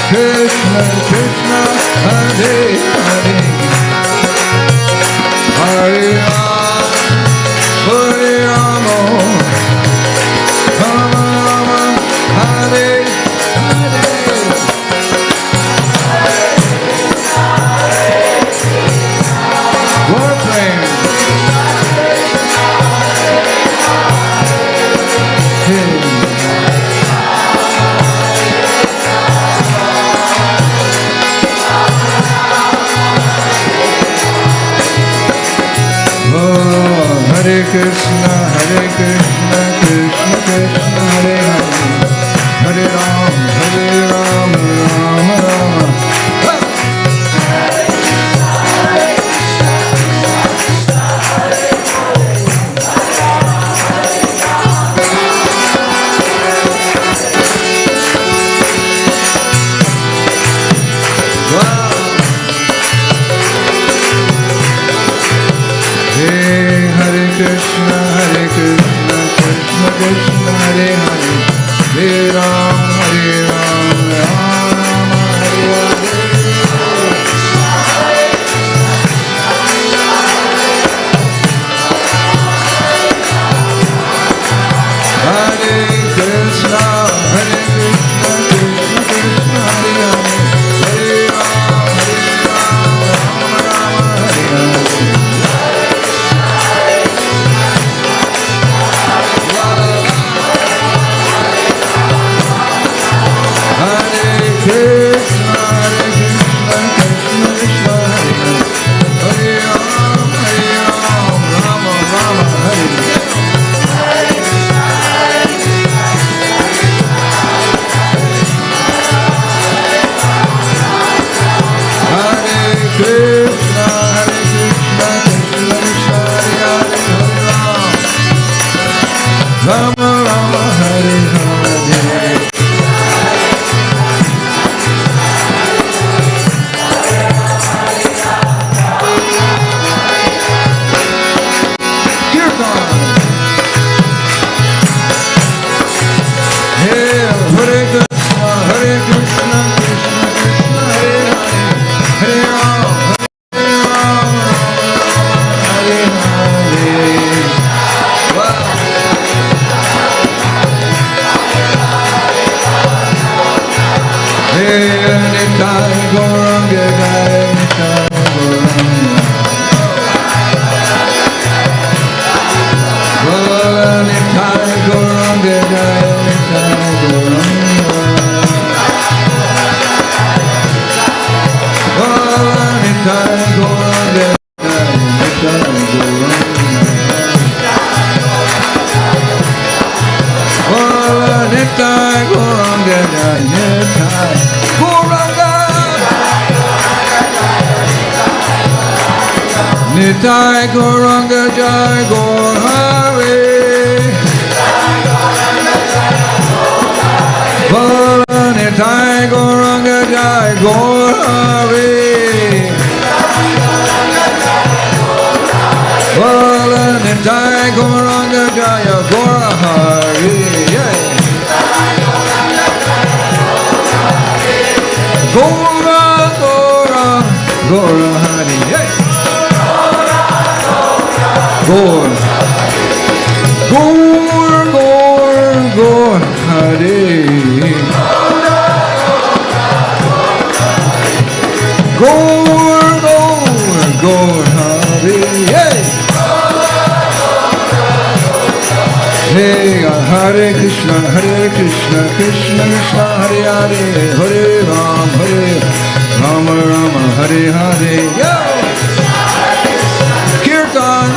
Krishna Krishna, Hare Hare, Hare Rama, Hare Rama, Rama Rama, Hare Hare. We're playing. Hare Krishna, Krishna Krishna, Hare Hare, Hare Rama, Rama Rama. Krishna, Krishna Krishna, Hare Hare, Hare Rama, Rama Rama, Hare Hare Krishna, Krishna Krishna, Hare Hare, Hare Rama, Rama Rama, Hare Hare. Nitai Gauranga Jai Gaur Hare, Bala Nitai Gauranga Jai Gaur Hare, Bala Nitai Gauranga Jai Gaur Hare, Gaura Gaura Gaura Hare, Gaur, Gaur, Gaur, Gaur, Hare. Gaur, Gaur, Gaur, Hare. Hey, Hare Krishna, Krishna Krishna, Hare Hare, Hare Rama, Rama, Hare Hare. Yo! Kirtan!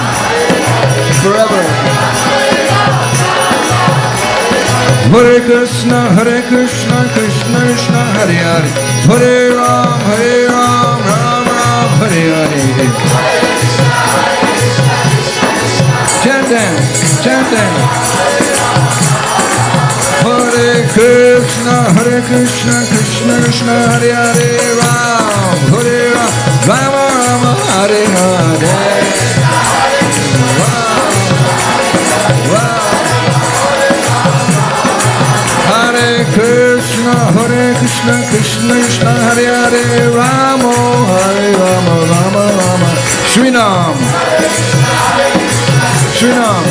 Forever. Hare Krishna, Krishna Krishna, Hare Hare, Hare Rama, Rama Rama, Hare Hare. Chanting, chanting. Hare Krishna, Krishna Krishna, Hare Hare, Rama, Rama Rama, Hare Hare. Wow. Hare Krishna, Krishna Krishna, Hare Hare, Rama, Hare Rama, Rama Rama, Shri Ram, Shri Ram.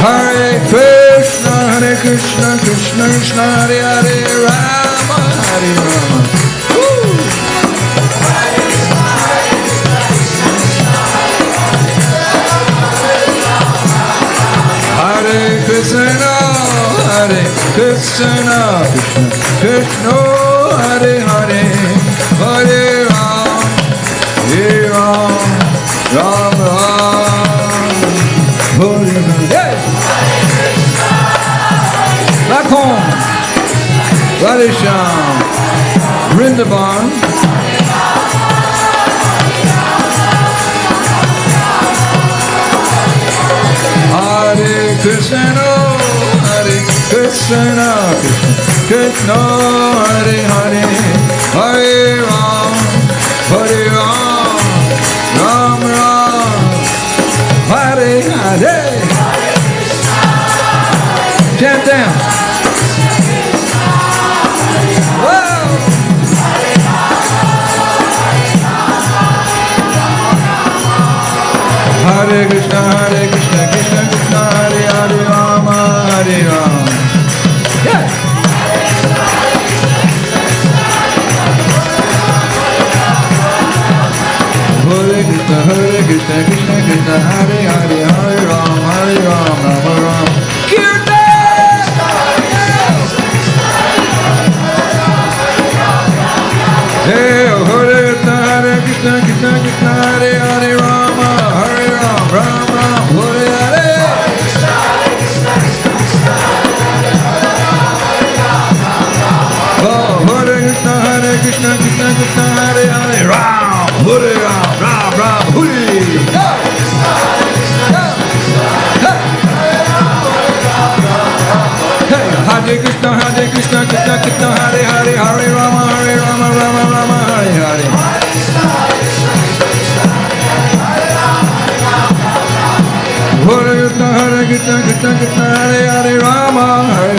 Hare Krishna, Krishna Krishna, Hare Hare, Rama, Hare Rama. Hare Krishna, Krishna Krishna, Hare Hare, Hare Ram, Ram Ram, Hare Hare. Lakhon, Radhesham, Vrindavan, Hare Krishna, Krishna Krishna, Hare Hare, Hare Ram, Ram Ram, Hare Hare. Chant down. Hare Krishna, Krishna Krishna, Hare Hare, Rama, Hare Rama. Yeah. Hare Krishna, Krishna Krishna, Hare Hare, Hare Rama, Rama Rama. Kirtan! Hey, Hare Krishna, Krishna Krishna, Hare Hare, Rama, Hare Rama, Rama, Hare Hare. Oh, Hare Krishna, Krishna Krishna, Hare Hare, Ram, Hare Ram, Ram Ram, Hare. Hey, Hare Krishna, Krishna Krishna, Hare Hare, Hare Rama, Rama Rama, Hare Hare. Hare Krishna, Krishna Krishna, Hare Hare, Rama,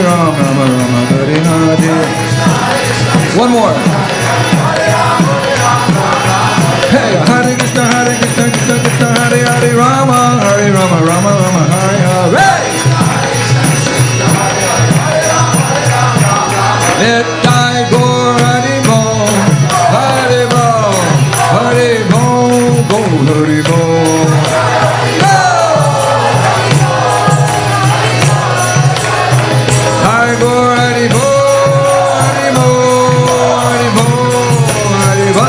Rama Rama, Hare Hare. One more. Hey, Hare Krishna, Krishna Krishna, Hare Hare, Rama, Rama Rama, Hare Hare. Let thy go, Hare Bo, Hare Bo, Hare Bo, go, Hare Bo. Hare Bo, Hare Bo, Hare Bo, Hare Bo, Hare Bo.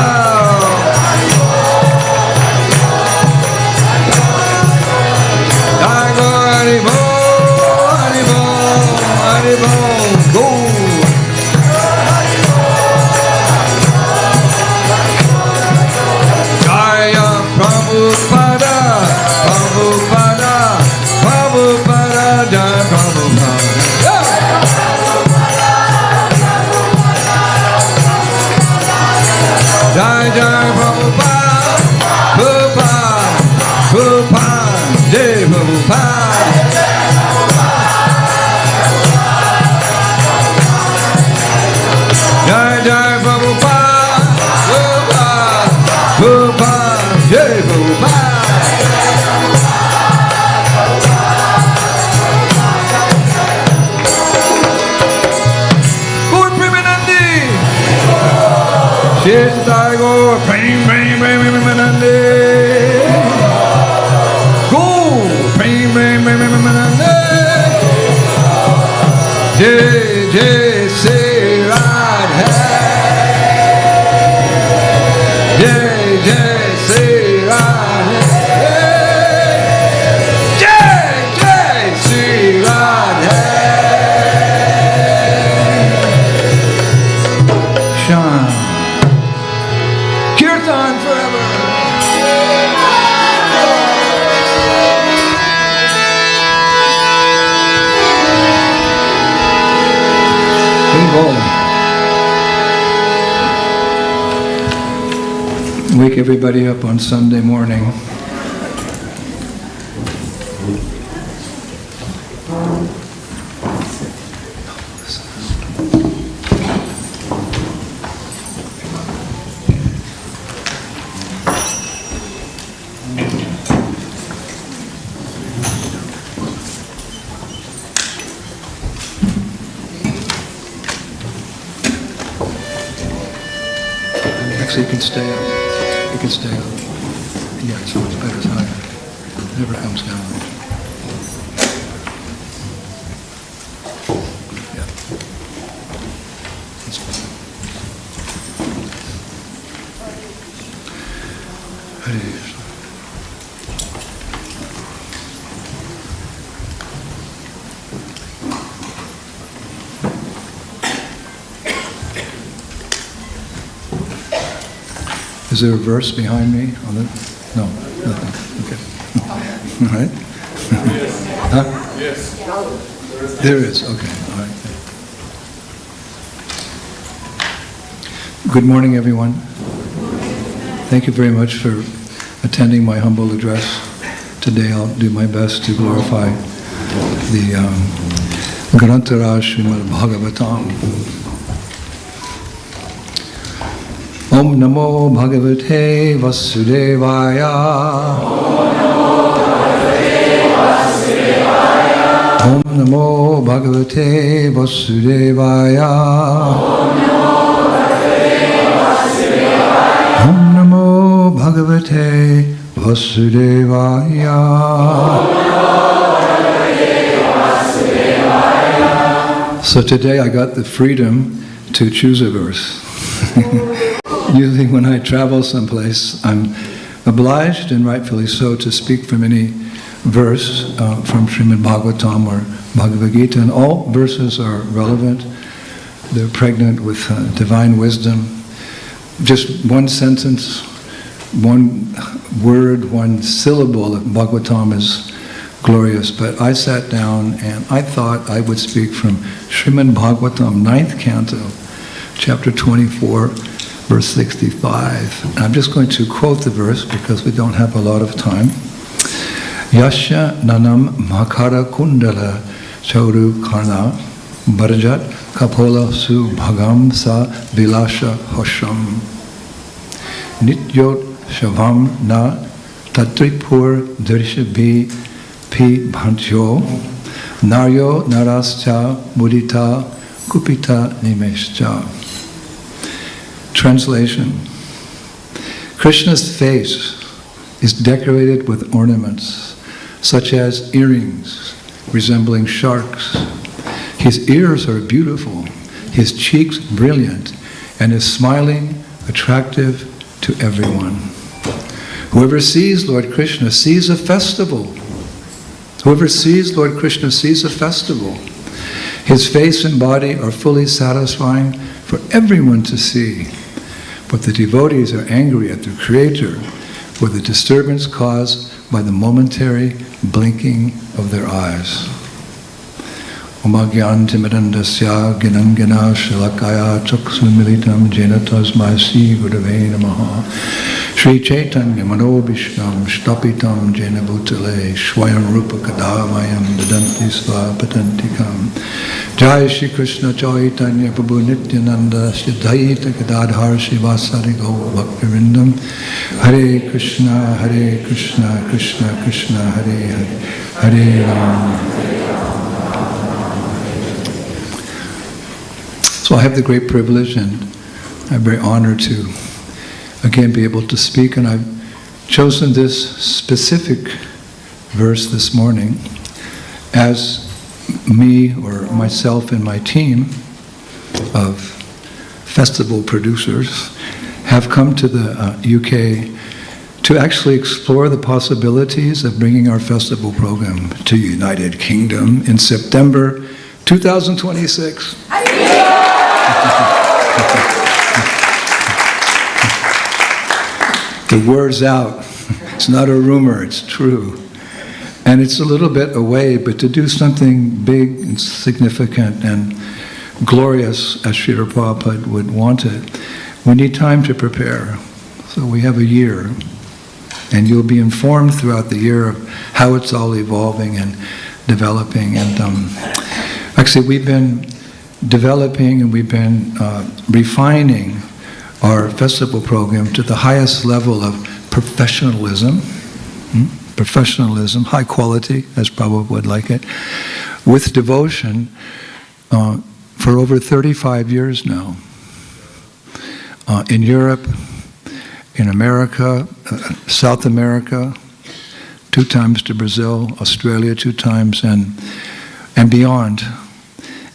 Hare Bo, Hare Bo, Hare Bo, Hare Bo, go. Prabhupada, Prabhupada, Prabhupada, Jai Prabhupada. Jai Jai Prabhupada, Prabhupada, Prabhupada, Jai Prabhupada. Jai Jai Prabhupada, Prabhupada, Prabhupada, Jai Prabhupada. Gaur Premanandi. Shestai Gaur Premanandi. Gaur Premanandi. Jai Jai Sri Radha. Jai Jai Sri Radha. Jai Jai Sri Radha. Shine. Kirtan forever. Wake everybody up on Sunday morning. Actually, you can stay up. You can stay up. Yeah, so it's better, it's higher. It never comes down. Yeah. That's fine. Hare Krishna. Is there a verse behind me on it? No, nothing. Okay. All right. Huh? Yes. There is. Okay. All right. Good morning, everyone. Thank you very much for attending my humble address. Today I'll do my best to glorify the Granthara Srimad Bhagavatam. Om Namo Bhagavate Vasudevaya. Om Namo Bhagavate Vasudevaya. Om Namo Bhagavate Vasudevaya. So today I got the freedom to choose a verse. Usually when I travel someplace, I'm obliged, and rightfully so, to speak from any verse from Srimad Bhagavatam or Bhagavad Gita, and all verses are relevant. They're pregnant with divine wisdom. Just one sentence, one word, one syllable of Bhagavatam is glorious. But I sat down and I thought I would speak from Srimad Bhagavatam, 9th canto, chapter 24, verse 65. I'm just going to quote the verse because we don't have a lot of time. Yasya nanam makara kundala chauru karna barajat kapola su bhagam sa vilasha hosham nityot shavam na tatripur darshabhi pi bhantyo naryo narascha mudita kupita nimeshcha. Translation. Krishna's face is decorated with ornaments such as earrings resembling sharks. His ears are beautiful, his cheeks brilliant, and his smiling attractive to everyone. Whoever sees Lord Krishna sees a festival. Whoever sees Lord Krishna sees a festival. His face and body are fully satisfying for everyone to see. But the devotees are angry at the Creator for the disturbance caused by the momentary blinking of their eyes. Omagyan timirandasya ginangana shalakaya chaksunmilitam jena tasmai si gurave namaha Shri Caitanya manobishtam shtapitam jena bhutale swayam rupa kadamayam dadanti svapatantikam Jai Shri Krishna Caitanya Prabhu Nityananda Siddhaita Gadadhar Shivasari Gaur Bhaktivinoda Hare Krishna Krishna Krishna Hare Hare Hare Rama. So I have the great privilege and I'm very honored to again be able to speak, and I've chosen this specific verse this morning as me or myself and my team of festival producers have come to the UK to actually explore the possibilities of bringing our festival program to United Kingdom in September 2026. The word's out. It's not a rumor, it's true. And it's a little bit away, but to do something big and significant and glorious as Srila Prabhupada would want it, we need time to prepare. So we have a year. And you'll be informed throughout the year of how it's all evolving and developing. And actually we've been developing and we've been refining our festival program to the highest level of professionalism. Professionalism, high quality, as Prabhupada would like it, with devotion for over 35 years now. In Europe, in America, South America, 2 times to Brazil, Australia 2 times, and beyond.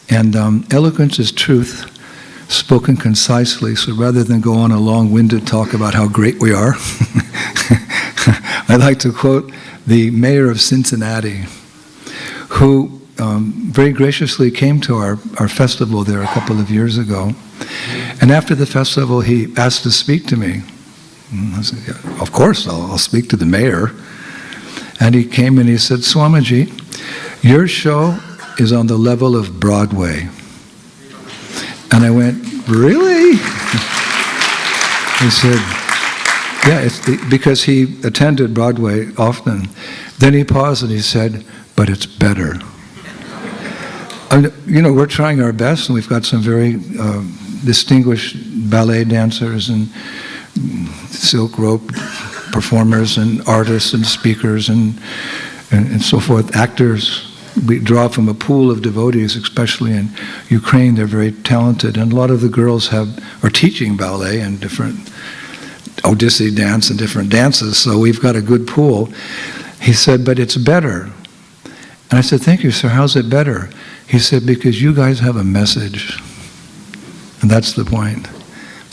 And eloquence is truth, spoken concisely, so rather than go on a long-winded talk about how great we are, I'd like to quote the mayor of Cincinnati, who very graciously came to our festival there a couple of years ago. And after the festival, he asked to speak to me. And I said, yeah, of course, I'll speak to the mayor. And he came and he said, Swamiji, your show is on the level of Broadway. And I went, really? He said, yeah, because he attended Broadway often. Then he paused and he said, but it's better. We're trying our best, and we've got some very distinguished ballet dancers and silk rope performers and artists and speakers and so forth, actors. We draw from a pool of devotees, especially in Ukraine. They're very talented, and a lot of the girls are teaching ballet and different Odissi dance and different dances, so we've got a good pool. He said, but it's better. And I said, thank you, sir, how's it better? He said, because you guys have a message. And that's the point.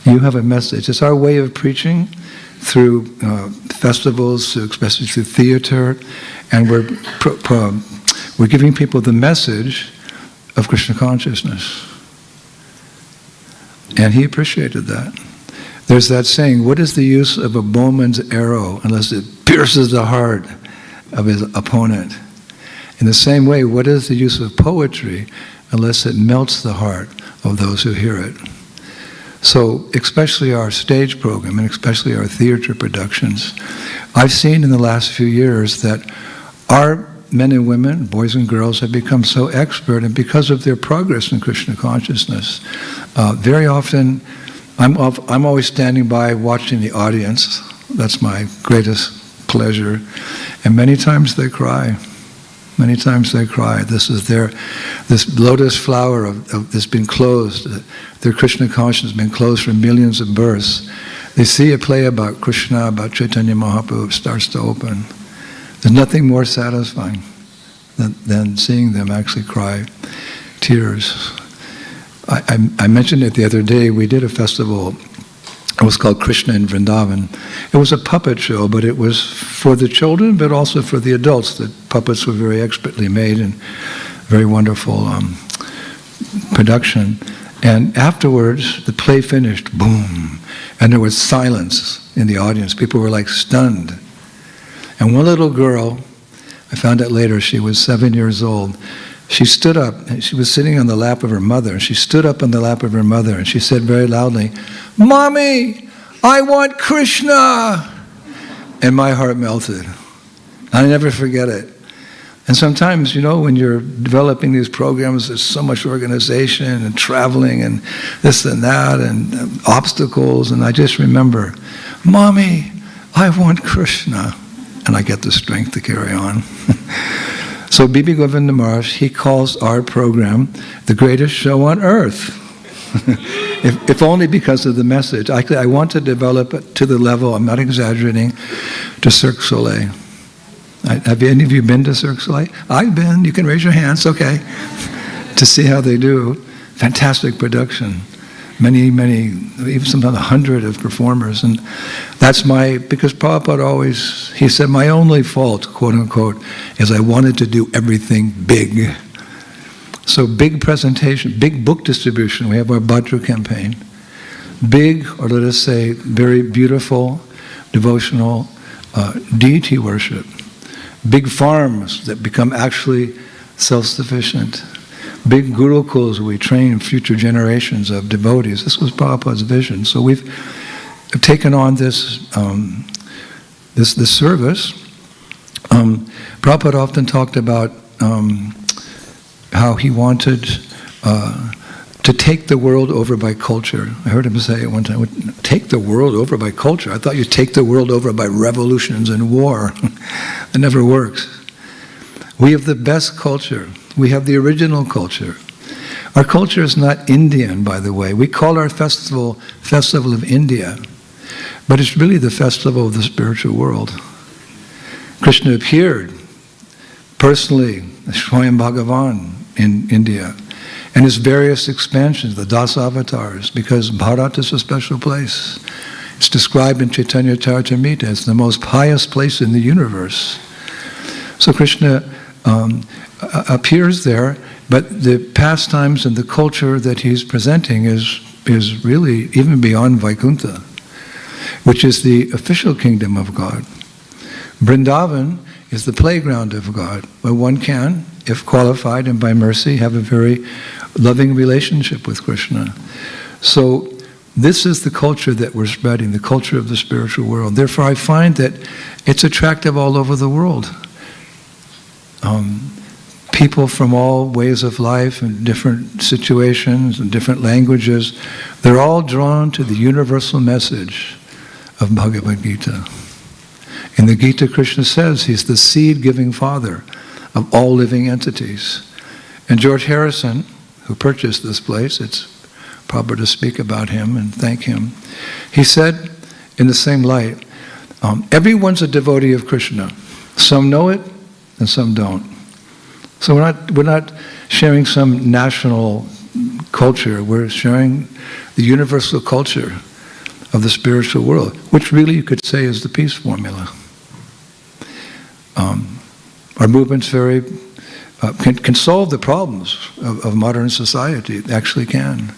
You have a message. It's our way of preaching through festivals, especially through theater, and we're giving people the message of Krishna consciousness. And he appreciated that. There's that saying, what is the use of a bowman's arrow unless it pierces the heart of his opponent? In the same way, what is the use of poetry unless it melts the heart of those who hear it? So, especially our stage program and especially our theater productions, I've seen in the last few years that our men and women, boys and girls, have become so expert, and because of their progress in Krishna consciousness, very often I'm always standing by watching the audience. That's my greatest pleasure. And many times they cry. Many times they cry. This lotus flower that's been closed, their Krishna consciousness has been closed for millions of births. They see a play about Krishna, about Chaitanya Mahaprabhu, starts to open. There's nothing more satisfying than seeing them actually cry tears. I mentioned it the other day. We did a festival. It was called Krishna in Vrindavan. It was a puppet show, but it was for the children, but also for the adults. The puppets were very expertly made and very wonderful production. And afterwards, the play finished, boom, and there was silence in the audience. People were like stunned. And one little girl, I found out later, she was 7 years old. She stood up, and she was sitting on the lap of her mother. She stood up on the lap of her mother, and she said very loudly, Mommy, I want Krishna! And my heart melted. I never forget it. And sometimes, when you're developing these programs, there's so much organization and traveling and this and that and obstacles, and I just remember, Mommy, I want Krishna. And I get the strength to carry on. So B.B. Govinda Maharaj, he calls our program the greatest show on earth. if only because of the message. I want to develop it to the level, I'm not exaggerating, to Cirque du Soleil. Have any of you been to Cirque du Soleil? I've been, you can raise your hands, okay. To see how they do. Fantastic production. Many, even sometimes 100 of performers. And that's because Prabhupada always, he said, my only fault, quote unquote, is I wanted to do everything big. So big presentation, big book distribution. We have our Bhadra campaign. Big, or let us say, very beautiful, devotional deity worship. Big farms that become actually self-sufficient. Big gurukuls where we train future generations of devotees. This was Prabhupada's vision. So we've taken on this service. Prabhupada often talked about how he wanted to take the world over by culture. I heard him say it one time, take the world over by culture. I thought you'd take the world over by revolutions and war. It never works. We have the best culture. We have the original culture. Our culture is not Indian, by the way. We call our festival of India. But it's really the festival of the spiritual world. Krishna appeared personally, Swayam Bhagavan in India, and his various expansions, the Das avatars, because Bharat is a special place. It's described in Caitanya-Caritāmṛta as the most pious place in the universe. So Krishna appears there, but the pastimes and the culture that he's presenting is really even beyond Vaikuntha, which is the official kingdom of God. Vrindavan is the playground of God, where one can, if qualified and by mercy, have a very loving relationship with Krishna. So this is the culture that we're spreading, the culture of the spiritual world. Therefore, I find that it's attractive all over the world. People from all ways of life and different situations and different languages, they're all drawn to the universal message of Bhagavad Gita. In the Gita, Krishna says he's the seed-giving father of all living entities. And George Harrison, who purchased this place, it's proper to speak about him and thank him, he said in the same light, everyone's a devotee of Krishna. Some know it and some don't. So we're not sharing some national culture, we're sharing the universal culture of the spiritual world, which really you could say is the peace formula. Our movement's can solve the problems of modern society. It actually can.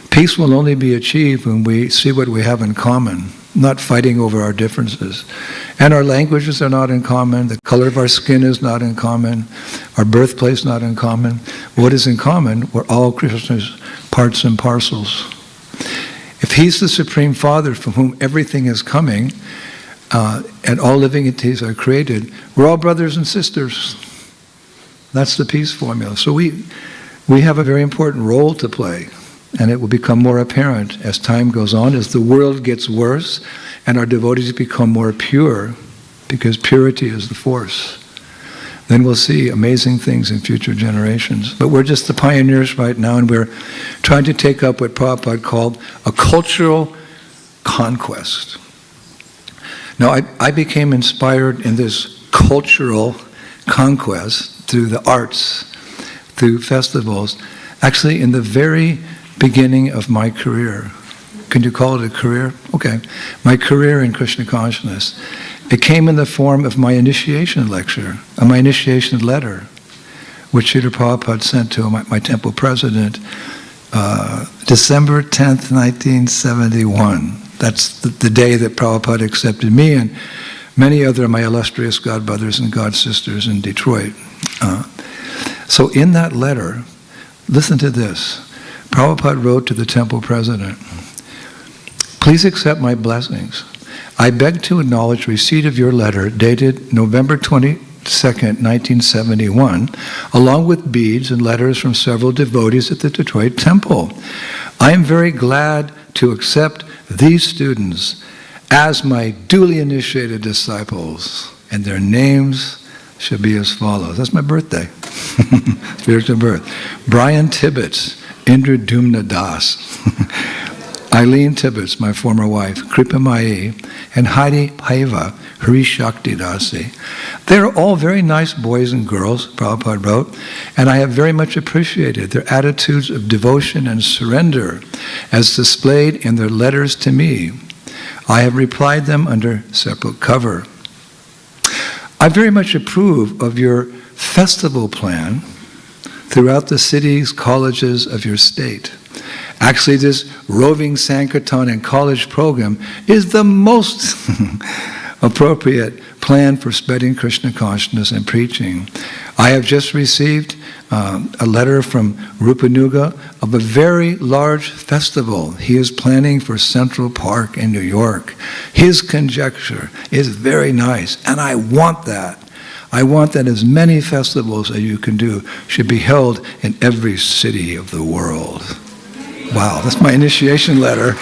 Peace will only be achieved when we see what we have in common, not fighting over our differences. And our languages are not in common, the color of our skin is not in common, our birthplace not in common. What is in common? We're all Krishna's parts and parcels. If he's the Supreme Father from whom everything is coming, and all living entities are created, we're all brothers and sisters. That's the peace formula. So we have a very important role to play, and it will become more apparent as time goes on, as the world gets worse, and our devotees become more pure, because purity is the force. Then we'll see amazing things in future generations. But we're just the pioneers right now, and we're trying to take up what Prabhupada called a cultural conquest. Now, I became inspired in this cultural conquest through the arts, through festivals, actually in the very beginning of my career. Can you call it a career? Okay. My career in Krishna consciousness. It came in the form of my initiation lecture, my initiation letter, which Srila Prabhupada sent to my temple president, December 10th, 1971. That's the day that Prabhupada accepted me and many other of my illustrious godbrothers and godsisters in Detroit. So in that letter, listen to this. Prabhupada wrote to the temple president, "Please accept my blessings. I beg to acknowledge receipt of your letter dated November 22nd, 1971, along with beads and letters from several devotees at the Detroit temple. I am very glad to accept these students as my duly initiated disciples, and their names should be as follows." That's my birthday. Spiritual birth. Brian Tibbetts, Indrayumna Das, Eileen Tibbetts, my former wife, Kripa Mai, and Heidi Paiva, Hari Shakti Dasi. They're all very nice boys and girls, Prabhupada wrote, and I have very much appreciated their attitudes of devotion and surrender as displayed in their letters to me. I have replied them under separate cover. I very much approve of your festival plan throughout the cities, colleges of your state. Actually, this roving Sankirtan and college program is the most appropriate plan for spreading Krishna consciousness and preaching. I have just received a letter from Rupanuga of a very large festival he is planning for Central Park in New York. His conjecture is very nice, and I want that. I want that as many festivals as you can do should be held in every city of the world. Wow, that's my initiation letter.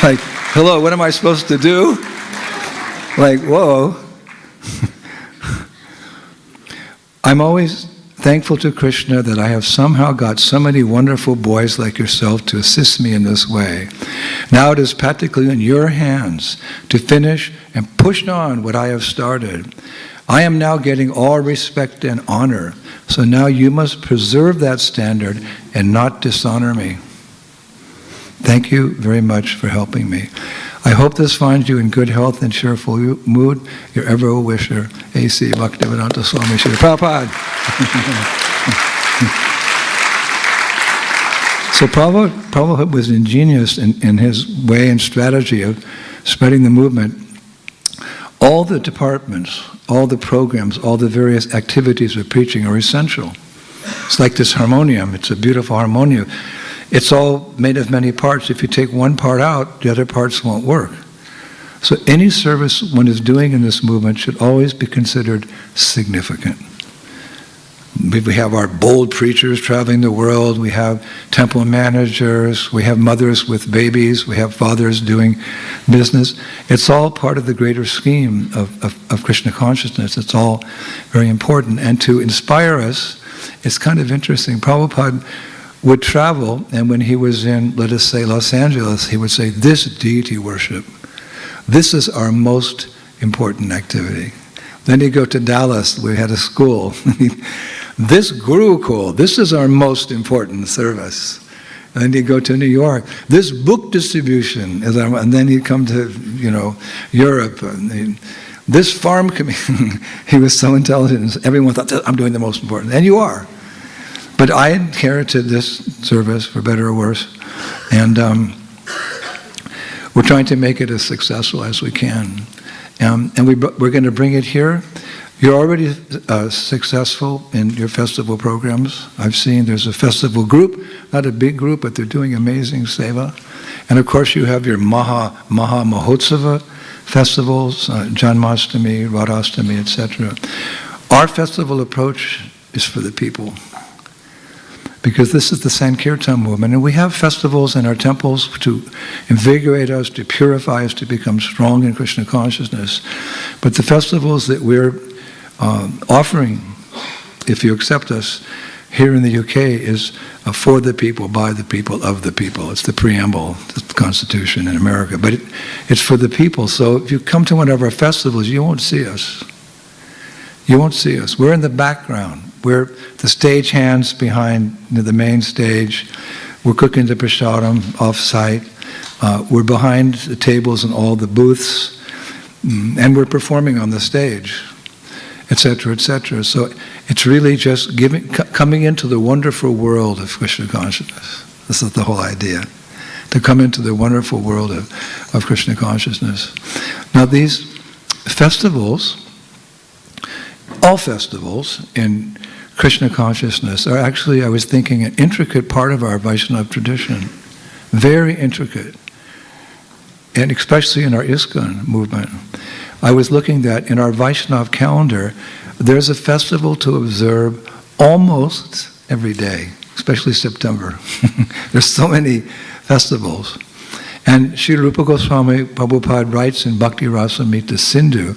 Like, hello, what am I supposed to do? Like, whoa. I'm always thankful to Krishna that I have somehow got so many wonderful boys like yourself to assist me in this way. Now it is practically in your hands to finish and push on what I have started. I am now getting all respect and honor, so now you must preserve that standard and not dishonor me. Thank you very much for helping me. I hope this finds you in good health and cheerful mood. Your ever-wisher, A.C. Bhaktivedanta Swami Srila Prabhupada. So Prabhupada was ingenious in his way and strategy of spreading the movement. All the departments, all the programs, all the various activities of preaching are essential. It's like this harmonium. It's a beautiful harmonium. It's all made of many parts. If you take one part out, the other parts won't work. So any service one is doing in this movement should always be considered significant. We have our bold preachers traveling the world. We have temple managers. We have mothers with babies. We have fathers doing business. It's all part of the greater scheme of Krishna consciousness. It's all very important. And to inspire us, it's kind of interesting. Prabhupada would travel, and when he was in, let us say, Los Angeles, he would say, this deity worship, this is our most important activity. Then he'd go to Dallas, we had a school. This Gurukul, this is our most important service. And then he'd go to New York, this book distribution is our, and then he'd come to, Europe, and this farm community. He was so intelligent, everyone thought, I'm doing the most important, and you are. But I inherited this service, for better or worse, and we're trying to make it as successful as we can. And we're going to bring it here. You're already successful in your festival programs. I've seen there's a festival group, not a big group, but they're doing amazing seva. And of course you have your Mahotsava festivals, Janmashtami, Radhastami, etc. Our festival approach is for the people, because this is the Sankirtan movement, and we have festivals in our temples to invigorate us, to purify us, to become strong in Krishna consciousness. But the festivals that we're offering, if you accept us, here in the UK is for the people, by the people, of the people. It's the preamble, the Constitution in America, but it's for the people. So if you come to one of our festivals, you won't see us. You won't see us. We're in the background. We're the stage hands behind the main stage. We're cooking the prasadam off-site. We're behind the tables and all the booths. And we're performing on the stage, etc., etc. So it's really just coming into the wonderful world of Krishna consciousness. This is the whole idea, to come into the wonderful world of Krishna consciousness. Now these festivals, all festivals in Krishna consciousness are actually, I was thinking, an intricate part of our Vaishnava tradition. Very intricate. And especially in our ISKCON movement. I was looking that in our Vaishnava calendar, there's a festival to observe almost every day, especially September. There's so many festivals. And Srila Rupa Goswami Prabhupada writes in Bhakti Rasamrita Sindhu,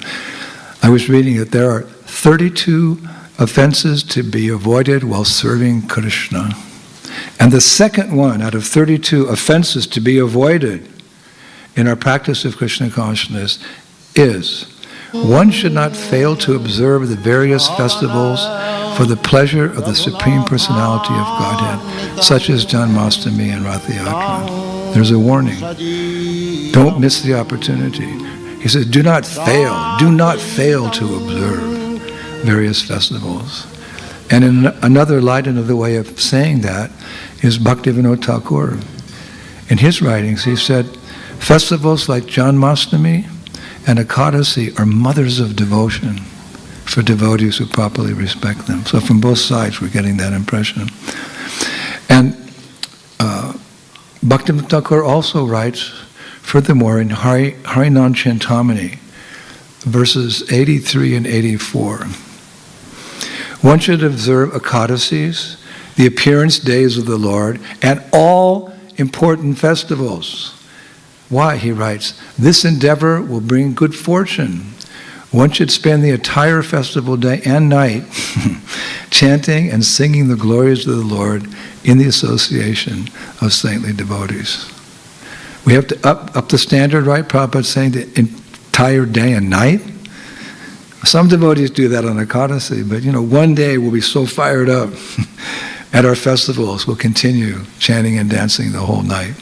I was reading that there are 32 offenses to be avoided while serving Krishna. And the second one out of 32 offenses to be avoided in our practice of Krishna consciousness is, one should not fail to observe the various festivals for the pleasure of the Supreme Personality of Godhead, such as Janmashtami and Rath Yatra. There's a warning. Don't miss the opportunity. He says, do not fail to observe various festivals. And in another light, another way of saying that is Bhaktivinoda Thakur. In his writings, he said, festivals like Janmashtami and Ekadasi are mothers of devotion for devotees who properly respect them. So from both sides, we're getting that impression. And Bhaktivinoda Thakur also writes, furthermore, in Harinam Chintamani, verses 83 and 84, one should observe Ekadasis, the appearance days of the Lord, and all important festivals. Why, he writes, this endeavor will bring good fortune. One should spend the entire festival day and night chanting and singing the glories of the Lord in the association of saintly devotees. We have to up the standard, right? Prabhupada saying the entire day and night. Some devotees do that on Ekadasi, but one day we'll be so fired up at our festivals, we'll continue chanting and dancing the whole night.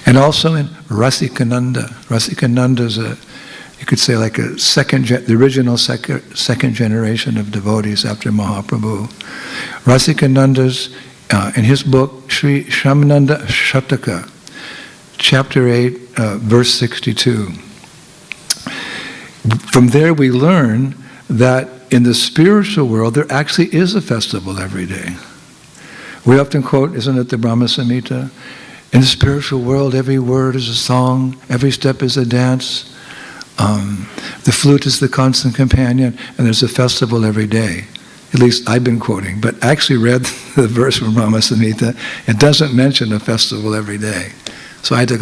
And also in Rasikananda. Rasikananda is you could say like the original second generation of devotees after Mahaprabhu. Rasikananda's, in his book, Sri Shyamananda Shataka, chapter 8, verse 62. From there we learn that in the spiritual world there actually is a festival every day. We often quote, isn't it the Brahma Samhita? In the spiritual world, every word is a song, every step is a dance. The flute is the constant companion, and there's a festival every day. At least I've been quoting, but I actually read the verse from Brahma Samhita. It doesn't mention a festival every day. So I had to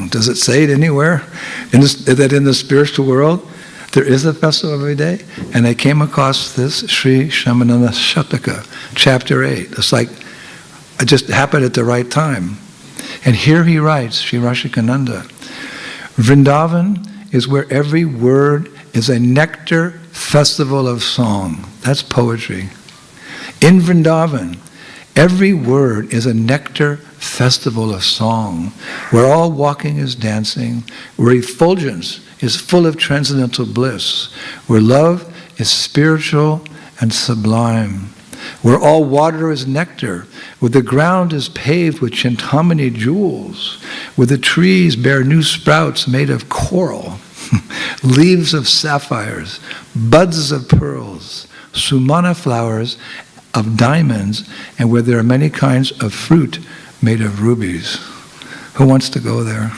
does it say it anywhere? That in the spiritual world, there is a festival every day? And I came across this Sri Shyamananda Shataka, chapter 8. It's like, it just happened at the right time. And here he writes, Sri Rasikananda, Vrindavan is where every word is a nectar festival of song. That's poetry. In Vrindavan, every word is a nectar festival of song, where all walking is dancing, where effulgence is full of transcendental bliss, where love is spiritual and sublime, where all water is nectar, where the ground is paved with Chintamani jewels, where the trees bear new sprouts made of coral, leaves of sapphires, buds of pearls, sumana flowers of diamonds, and where there are many kinds of fruit made of rubies. Who wants to go there?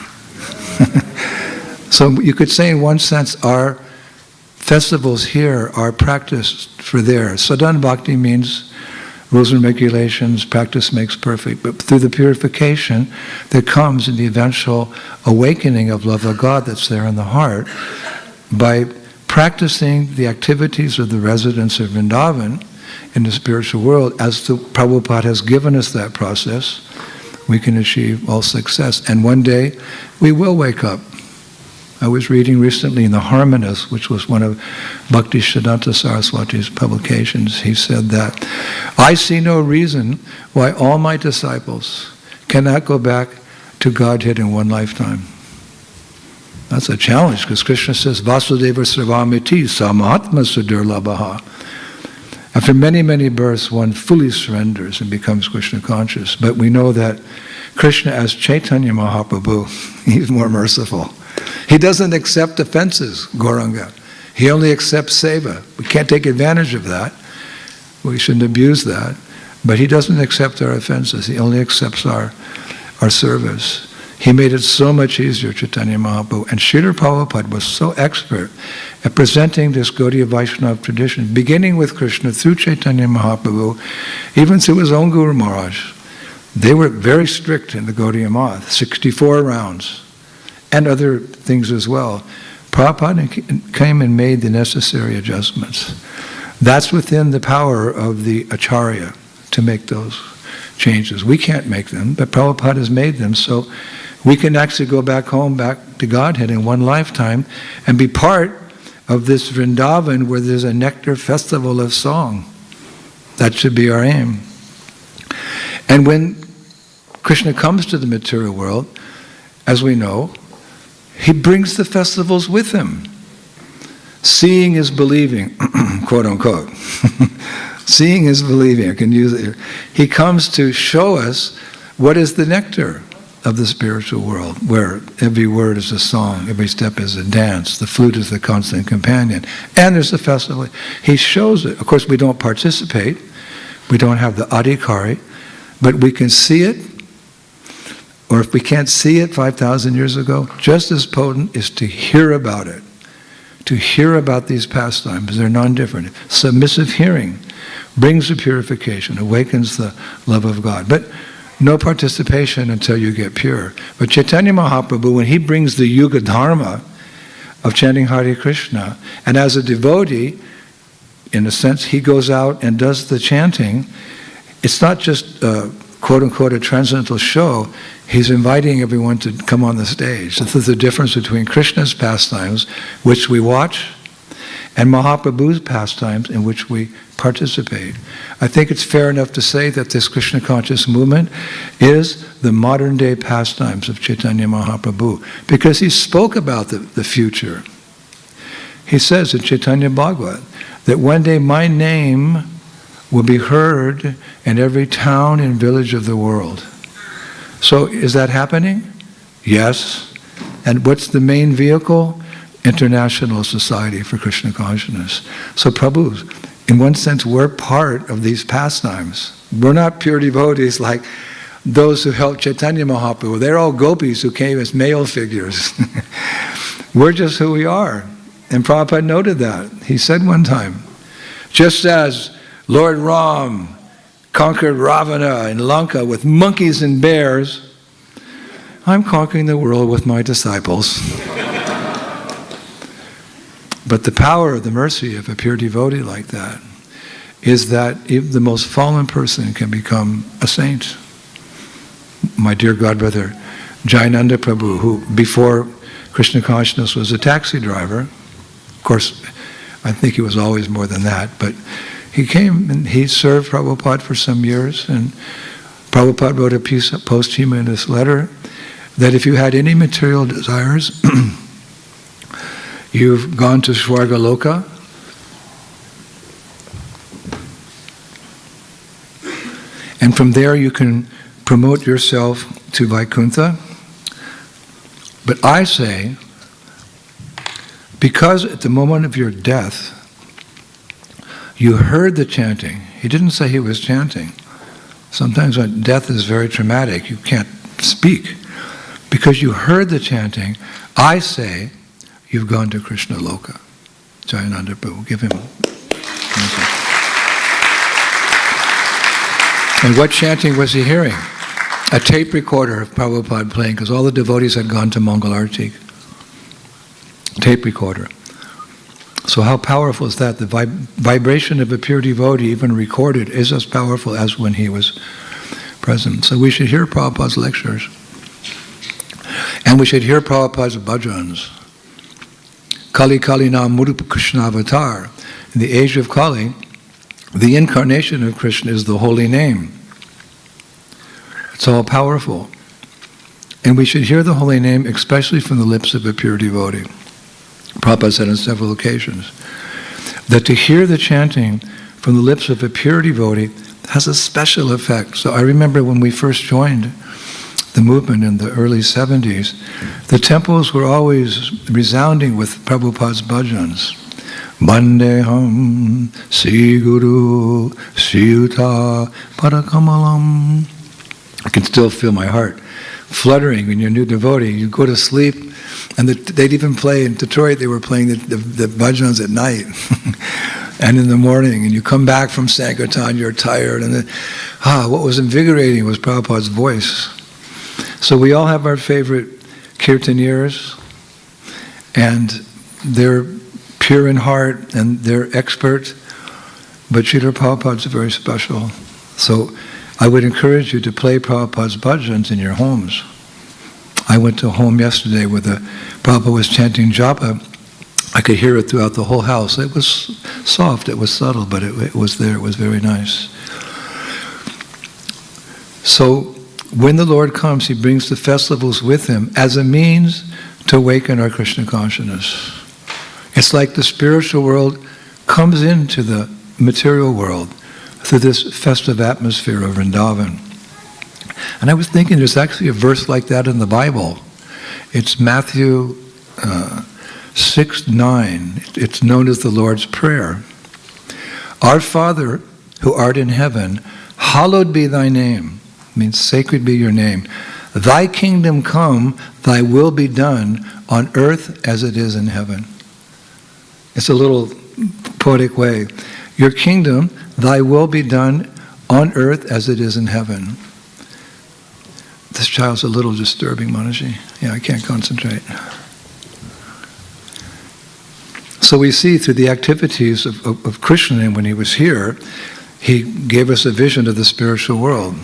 So you could say in one sense our festivals here are practiced for there. Sadhana Bhakti means rules and regulations, practice makes perfect, but through the purification that comes in the eventual awakening of love of God that's there in the heart, by practicing the activities of the residents of Vrindavan in the spiritual world, as the Prabhupada has given us that process, we can achieve all success. And one day, we will wake up. I was reading recently in The Harmonist, which was one of Bhakti Siddhanta Saraswati's publications. He said that, I see no reason why all my disciples cannot go back to Godhead in one lifetime. That's a challenge, because Krishna says, Vasudeva Sarvamiti Samahatma Sudurlabhaha. After many, many births, one fully surrenders and becomes Krishna conscious. But we know that Krishna, as Chaitanya Mahaprabhu, he's more merciful. He doesn't accept offenses, Gauranga. He only accepts seva. We can't take advantage of that. We shouldn't abuse that. But he doesn't accept our offenses. He only accepts our service. He made it so much easier, Chaitanya Mahaprabhu. And Srila Prabhupada was so expert at presenting this Gaudiya Vaishnava tradition, beginning with Krishna through Chaitanya Mahaprabhu, even through his own Guru Maharaj. They were very strict in the Gaudiya Math, 64 rounds, and other things as well. Prabhupada came and made the necessary adjustments. That's within the power of the Acharya to make those changes. We can't make them, but Prabhupada has made them, so we can actually go back home, back to Godhead in one lifetime, and be part of this Vrindavan where there's a nectar festival of song. That should be our aim. And when Krishna comes to the material world, as we know, he brings the festivals with him. Seeing is believing, quote unquote. Seeing is believing, I can use it here. He comes to show us what is the nectar of the spiritual world, where every word is a song, every step is a dance, the flute is the constant companion, and there's a festival. He shows it. Of course, we don't participate, we don't have the adhikari, but we can see it, or if we can't see it 5,000 years ago, just as potent is to hear about it, to hear about these pastimes. They're non-different. Submissive hearing brings the purification, awakens the love of God. But no participation until you get pure. But Chaitanya Mahaprabhu, when he brings the Yuga Dharma of chanting Hare Krishna. And as a devotee, in a sense, he goes out and does the chanting. It's not just quote-unquote a transcendental show. He's inviting everyone to come on the stage. This is the difference between Krishna's pastimes, which we watch, and Mahaprabhu's pastimes, in which we participate. I think it's fair enough to say that this Krishna conscious movement is the modern-day pastimes of Chaitanya Mahaprabhu, because he spoke about the future. He says in Chaitanya Bhagavat that one day my name will be heard in every town and village of the world. So is that happening? Yes. And what's the main vehicle? International Society for Krishna Consciousness. So Prabhu, in one sense, we're part of these pastimes. We're not pure devotees like those who helped Chaitanya Mahaprabhu. They're all gopis who came as male figures. We're just who we are. And Prabhupada noted that. He said one time, just as Lord Ram conquered Ravana in Lanka with monkeys and bears, I'm conquering the world with my disciples. But the power, the mercy of a pure devotee like that is that even the most fallen person can become a saint. My dear godbrother, Jayananda Prabhu, who before Krishna consciousness was a taxi driver, of course, I think he was always more than that, but he came and he served Prabhupada for some years, and Prabhupada wrote a piece posthumous letter that if you had any material desires, you've gone to Swargaloka, and from there you can promote yourself to Vaikuntha. But I say, because at the moment of your death, you heard the chanting. He didn't say he was chanting. Sometimes when death is very traumatic, you can't speak. Because you heard the chanting, I say, you've gone to Krishna Loka. Jayananda Prabhu, give him. And what chanting was he hearing? A tape recorder of Prabhupada playing, because all the devotees had gone to Mangal Arati. Tape recorder. So how powerful is that? The vibration of a pure devotee, even recorded, is as powerful as when he was present. So we should hear Prabhupada's lectures. And we should hear Prabhupada's bhajans. Kali Kali Nam Murupa Krishna Avatar. In the age of Kali, the incarnation of Krishna is the holy name. It's all powerful. And we should hear the holy name, especially from the lips of a pure devotee. Prabhupada said on several occasions that to hear the chanting from the lips of a pure devotee has a special effect. So I remember when we first joined the movement in the early 70s, the temples were always resounding with Prabhupada's bhajans. Bandeham, Sri Guru, Sriyuta, Parakamalam. I can still feel my heart fluttering when you're a new devotee. You go to sleep, and they'd even play in Detroit, they were playing the bhajans at night and in the morning, and you come back from Sankirtan, you're tired, and what was invigorating was Prabhupada's voice. So we all have our favorite kirtaniers, and they're pure in heart, and they're expert, but Srila Prabhupada's very special. So I would encourage you to play Prabhupada's bhajans in your homes. I went to a home yesterday where Prabhupada was chanting japa. I could hear it throughout the whole house. It was soft, it was subtle, but it was there, it was very nice. So when the Lord comes, He brings the festivals with Him as a means to awaken our Krishna consciousness. It's like the spiritual world comes into the material world through this festive atmosphere of Vrindavan. And I was thinking there's actually a verse like that in the Bible. It's Matthew 6:9. It's known as the Lord's Prayer. Our Father, who art in heaven, hallowed be thy name. Means sacred be your name. Thy kingdom come, thy will be done on earth as it is in heaven. It's a little poetic way. Your kingdom, thy will be done on earth as it is in heaven. This child's a little disturbing, Manaji. Yeah, I can't concentrate. So we see through the activities of Krishna when he was here, he gave us a vision of the spiritual world.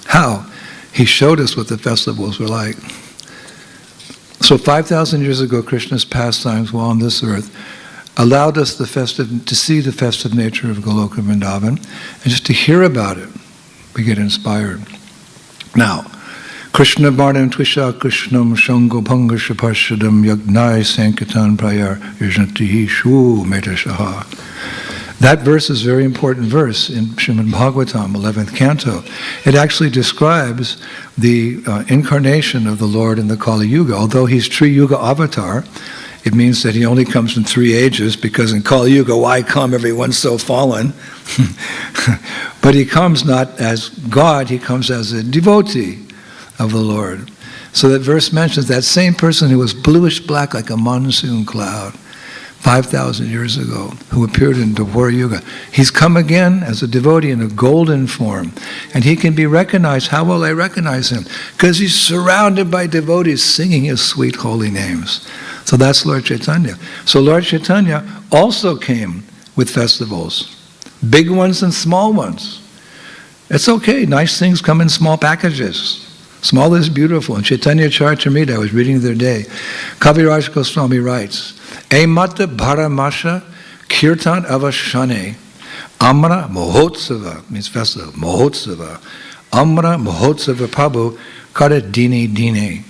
How? He showed us what the festivals were like. So 5,000 years ago, Krishna's pastimes while on this earth allowed us to see the festive nature of Goloka Vrindavan, and just to hear about it, we get inspired. Now, Krishna Varnam Twisha Krishnam Shango Bhanga Shapashadam Yagnai Sankirtan Prayar Yajnatihi Shu Metashaha. That verse is a very important verse in Srimad Bhagavatam, 11th canto. It actually describes the incarnation of the Lord in the Kali Yuga. Although he's Tri Yuga avatar, it means that he only comes in 3 ages, because in Kali Yuga, why come? Everyone's so fallen. But he comes not as God, he comes as a devotee of the Lord. So that verse mentions that same person who was bluish black like a monsoon cloud 5,000 years ago, who appeared in Dwapara Yuga. He's come again as a devotee in a golden form. And he can be recognized. How will I recognize him? Because he's surrounded by devotees singing his sweet holy names. So that's Lord Chaitanya. So Lord Chaitanya also came with festivals. Big ones and small ones. It's okay. Nice things come in small packages. Small is beautiful. In Caitanya-Caritāmṛta, I was reading the other day, Kaviraj Goswami writes, Emata Bharamasha Kirtan Avashane Amra Mohotsava, means festival, Mohotsava, Amra Mohotsava Prabhu Kara Dine Dine.